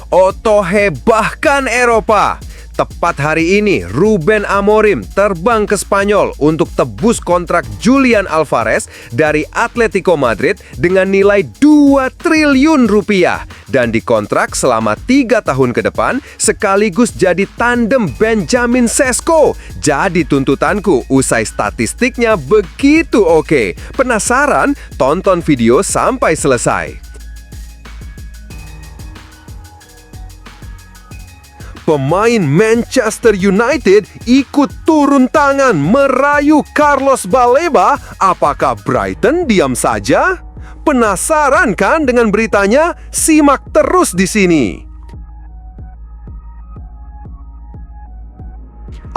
Otohe bahkan Eropa. Tepat hari ini, Ruben Amorim terbang ke Spanyol untuk tebus kontrak Julian Alvarez dari Atletico Madrid dengan nilai 2 triliun rupiah dan dikontrak selama 3 tahun ke depan sekaligus jadi tandem Benjamin Sesko. Jadi tuntutanku, usai statistiknya begitu oke. Penasaran? Tonton video sampai selesai. Pemain Manchester United ikut turun tangan merayu Carlos Baleba. Apakah Brighton diam saja? Penasaran kan dengan beritanya? Simak terus di sini.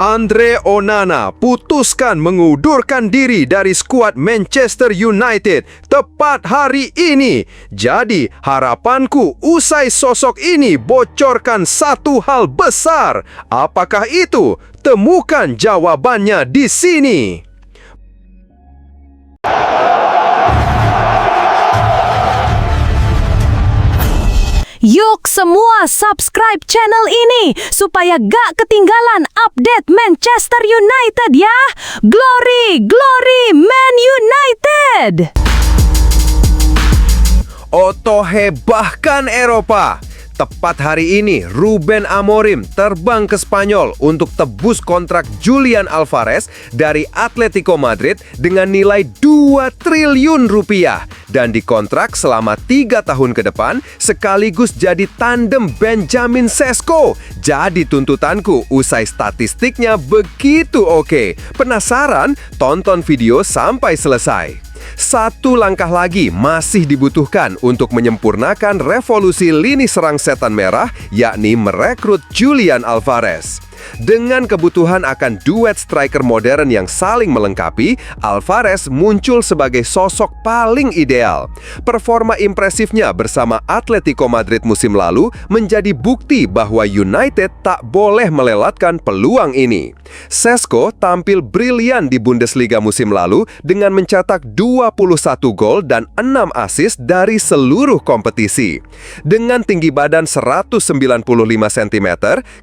Andre Onana putuskan mengundurkan diri dari skuad Manchester United tepat hari ini. Jadi, harapanku usai sosok ini bocorkan satu hal besar. Apakah itu? Temukan jawabannya di sini. Yuk semua subscribe channel ini supaya gak ketinggalan update Manchester United ya. Glory, glory Man United! Otohe bahkan Eropa. Tepat hari ini, Ruben Amorim terbang ke Spanyol untuk tebus kontrak Julian Alvarez dari Atletico Madrid dengan nilai 2 triliun rupiah dan dikontrak selama 3 tahun ke depan sekaligus jadi tandem Benjamin Sesko. Jadi tuntutanku, usai statistiknya begitu oke. Penasaran? Tonton video sampai selesai. Satu langkah lagi masih dibutuhkan untuk menyempurnakan revolusi lini serang setan merah, yakni merekrut Julian Alvarez. Dengan kebutuhan akan duet striker modern yang saling melengkapi, Alvarez muncul sebagai sosok paling ideal. Performa impresifnya bersama Atletico Madrid musim lalu menjadi bukti bahwa United tak boleh melewatkan peluang ini. Sesko tampil brilian di Bundesliga musim lalu dengan mencetak 21 gol dan 6 assist dari seluruh kompetisi. Dengan tinggi badan 195 cm,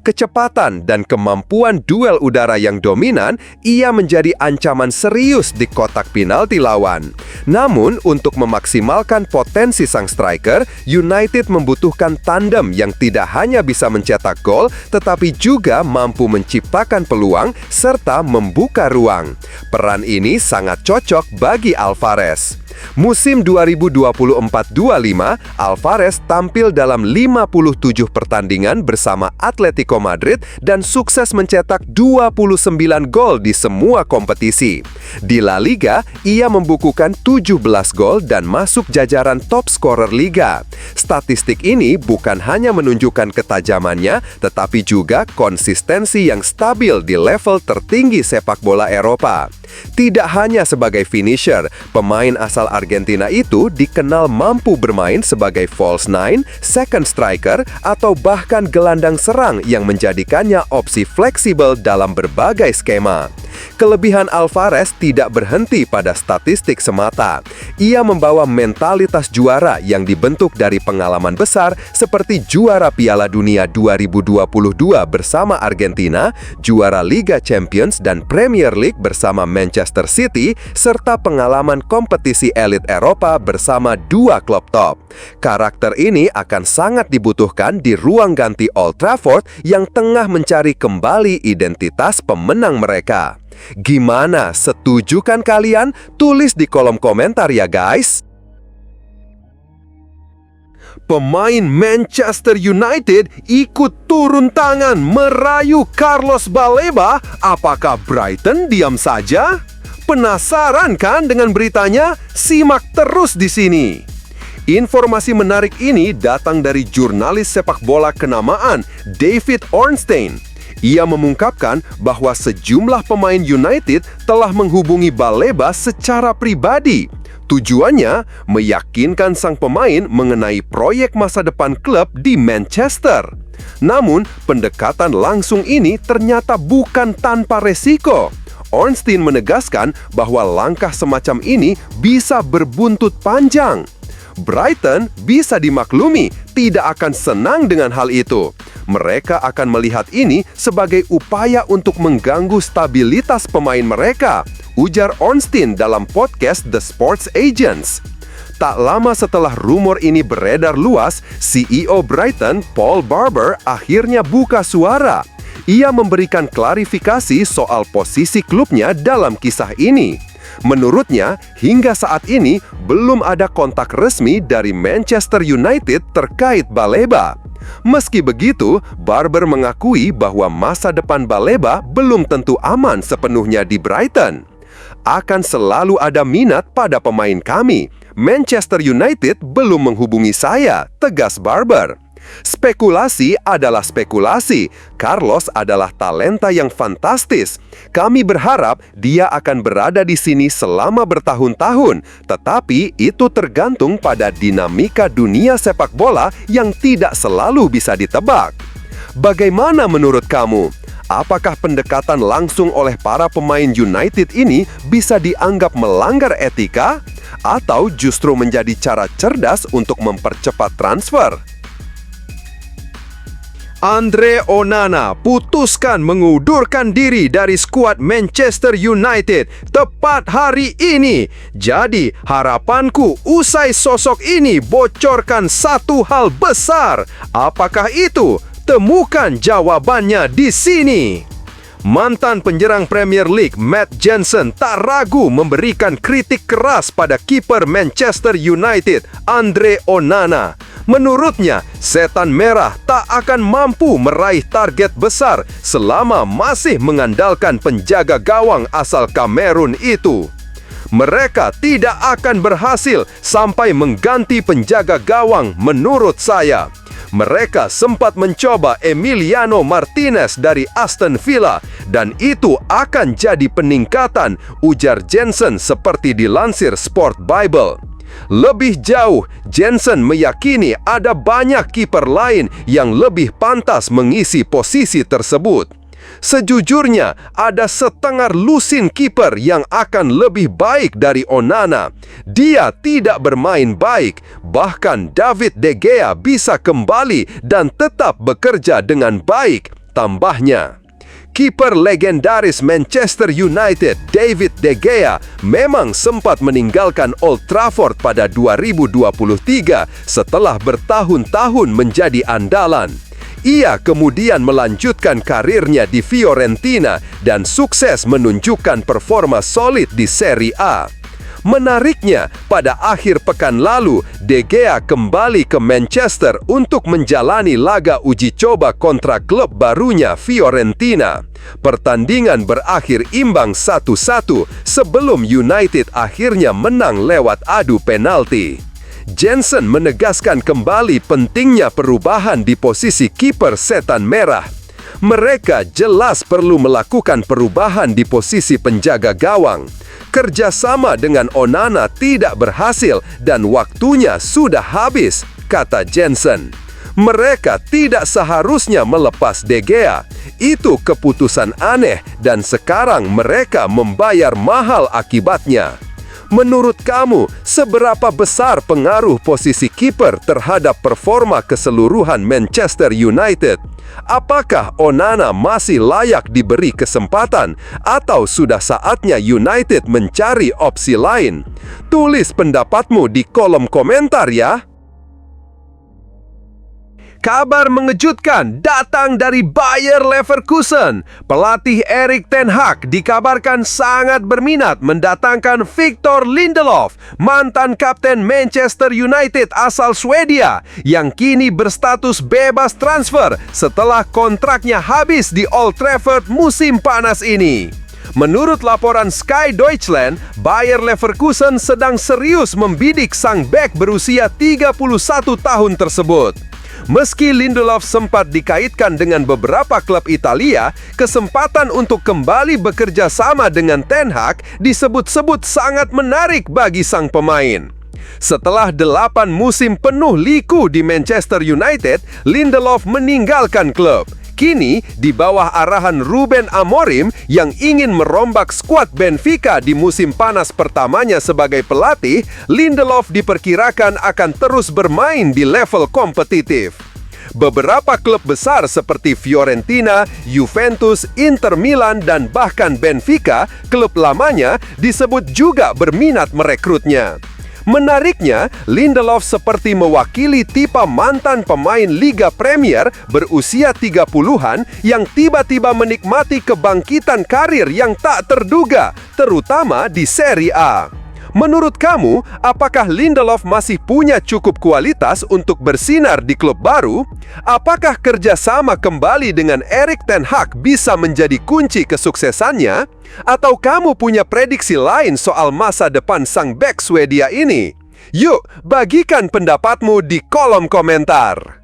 kecepatan dan kemampuan duel udara yang dominan, ia menjadi ancaman serius di kotak penalti lawan. Namun, untuk memaksimalkan potensi sang striker, United membutuhkan tandem yang tidak hanya bisa mencetak gol, tetapi juga mampu menciptakan peluang serta membuka ruang. Peran ini sangat cocok bagi Alvarez. Musim 2024-25, Alvarez tampil dalam 57 pertandingan bersama Atletico Madrid dan sukses mencetak 29 gol di semua kompetisi. Di La Liga, ia membukukan 17 gol dan masuk jajaran top scorer Liga. Statistik ini bukan hanya menunjukkan ketajamannya, tetapi juga konsistensi yang stabil di level tertinggi sepak bola Eropa. Tidak hanya sebagai finisher, pemain asal Argentina itu dikenal mampu bermain sebagai false nine, second striker, atau bahkan gelandang serang yang menjadikannya opsi fleksibel dalam berbagai skema. Kelebihan Alvarez tidak berhenti pada statistik semata. Ia membawa mentalitas juara yang dibentuk dari pengalaman besar seperti juara Piala Dunia 2022 bersama Argentina, juara Liga Champions dan Premier League bersama Manchester City, serta pengalaman kompetisi elit Eropa bersama 2 klub top. Karakter ini akan sangat dibutuhkan di ruang ganti Old Trafford yang tengah mencari kembali identitas pemenang mereka. Gimana? Setuju kan kalian? Tulis di kolom komentar ya guys! Pemain Manchester United ikut turun tangan merayu Carlos Baleba. Apakah Brighton diam saja? Penasaran kan dengan beritanya? Simak terus di sini. Informasi menarik ini datang dari jurnalis sepak bola kenamaan David Ornstein. Ia mengungkapkan bahwa sejumlah pemain United telah menghubungi Baleba secara pribadi. Tujuannya meyakinkan sang pemain mengenai proyek masa depan klub di Manchester. Namun, pendekatan langsung ini ternyata bukan tanpa resiko. Ornstein menegaskan bahwa langkah semacam ini bisa berbuntut panjang. Brighton bisa dimaklumi, tidak akan senang dengan hal itu. Mereka akan melihat ini sebagai upaya untuk mengganggu stabilitas pemain mereka, ujar Ornstein dalam podcast The Sports Agents. Tak lama setelah rumor ini beredar luas, CEO Brighton, Paul Barber, akhirnya buka suara. Ia memberikan klarifikasi soal posisi klubnya dalam kisah ini. Menurutnya, hingga saat ini belum ada kontak resmi dari Manchester United terkait Baleba. Meski begitu, Barber mengakui bahwa masa depan Baleba belum tentu aman sepenuhnya di Brighton. Akan selalu ada minat pada pemain kami. Manchester United belum menghubungi saya, tegas Barber. Spekulasi adalah spekulasi. Carlos adalah talenta yang fantastis. Kami berharap dia akan berada di sini selama bertahun-tahun, tetapi itu tergantung pada dinamika dunia sepak bola yang tidak selalu bisa ditebak. Bagaimana menurut kamu? Apakah pendekatan langsung oleh para pemain United ini bisa dianggap melanggar etika? Atau justru menjadi cara cerdas untuk mempercepat transfer? Andre Onana putuskan mengundurkan diri dari skuad Manchester United tepat hari ini. Jadi, harapanku usai sosok ini bocorkan satu hal besar. Apakah itu? Temukan jawabannya di sini. Mantan penyerang Premier League Matt Jansen tak ragu memberikan kritik keras pada kiper Manchester United, Andre Onana. Menurutnya, setan merah tak akan mampu meraih target besar selama masih mengandalkan penjaga gawang asal Kamerun itu. Mereka tidak akan berhasil sampai mengganti penjaga gawang menurut saya. Mereka sempat mencoba Emiliano Martinez dari Aston Villa dan itu akan jadi peningkatan, ujar Jansen seperti dilansir Sport Bible. Lebih jauh, Jansen meyakini ada banyak kiper lain yang lebih pantas mengisi posisi tersebut. Sejujurnya, ada setengah lusin kiper yang akan lebih baik dari Onana. Dia tidak bermain baik, bahkan David De Gea bisa kembali dan tetap bekerja dengan baik, tambahnya. Kiper legendaris Manchester United, David De Gea, memang sempat meninggalkan Old Trafford pada 2023 setelah bertahun-tahun menjadi andalan. Ia kemudian melanjutkan karirnya di Fiorentina dan sukses menunjukkan performa solid di Serie A. Menariknya, pada akhir pekan lalu, De Gea kembali ke Manchester untuk menjalani laga uji coba kontra klub barunya Fiorentina. Pertandingan berakhir imbang 1-1 sebelum United akhirnya menang lewat adu penalti. Jansen menegaskan kembali pentingnya perubahan di posisi kiper setan merah. Mereka jelas perlu melakukan perubahan di posisi penjaga gawang. Kerjasama dengan Onana tidak berhasil dan waktunya sudah habis, kata Jansen. Mereka tidak seharusnya melepas De Gea. Itu keputusan aneh dan sekarang mereka membayar mahal akibatnya. Menurut kamu, seberapa besar pengaruh posisi kiper terhadap performa keseluruhan Manchester United? Apakah Onana masih layak diberi kesempatan atau sudah saatnya United mencari opsi lain? Tulis pendapatmu di kolom komentar ya. Kabar mengejutkan datang dari Bayer Leverkusen. Pelatih Erik ten Hag dikabarkan sangat berminat mendatangkan Victor Lindelof, mantan kapten Manchester United asal Swedia, yang kini berstatus bebas transfer setelah kontraknya habis di Old Trafford musim panas ini. Menurut laporan Sky Deutschland, Bayer Leverkusen sedang serius membidik sang bek berusia 31 tahun tersebut. Meski Lindelof sempat dikaitkan dengan beberapa klub Italia, kesempatan untuk kembali bekerja sama dengan Ten Hag disebut-sebut sangat menarik bagi sang pemain. Setelah 8 musim penuh liku di Manchester United, Lindelof meninggalkan klub. Kini, di bawah arahan Ruben Amorim yang ingin merombak skuad Benfica di musim panas pertamanya sebagai pelatih, Lindelof diperkirakan akan terus bermain di level kompetitif. Beberapa klub besar seperti Fiorentina, Juventus, Inter Milan, dan bahkan Benfica, klub lamanya, disebut juga berminat merekrutnya. Menariknya, Lindelof seperti mewakili tipe mantan pemain Liga Premier berusia 30-an yang tiba-tiba menikmati kebangkitan karir yang tak terduga, terutama di Serie A. Menurut kamu, apakah Lindelof masih punya cukup kualitas untuk bersinar di klub baru? Apakah kerjasama kembali dengan Erik ten Hag bisa menjadi kunci kesuksesannya? Atau kamu punya prediksi lain soal masa depan sang bek Swedia ini? Yuk, bagikan pendapatmu di kolom komentar.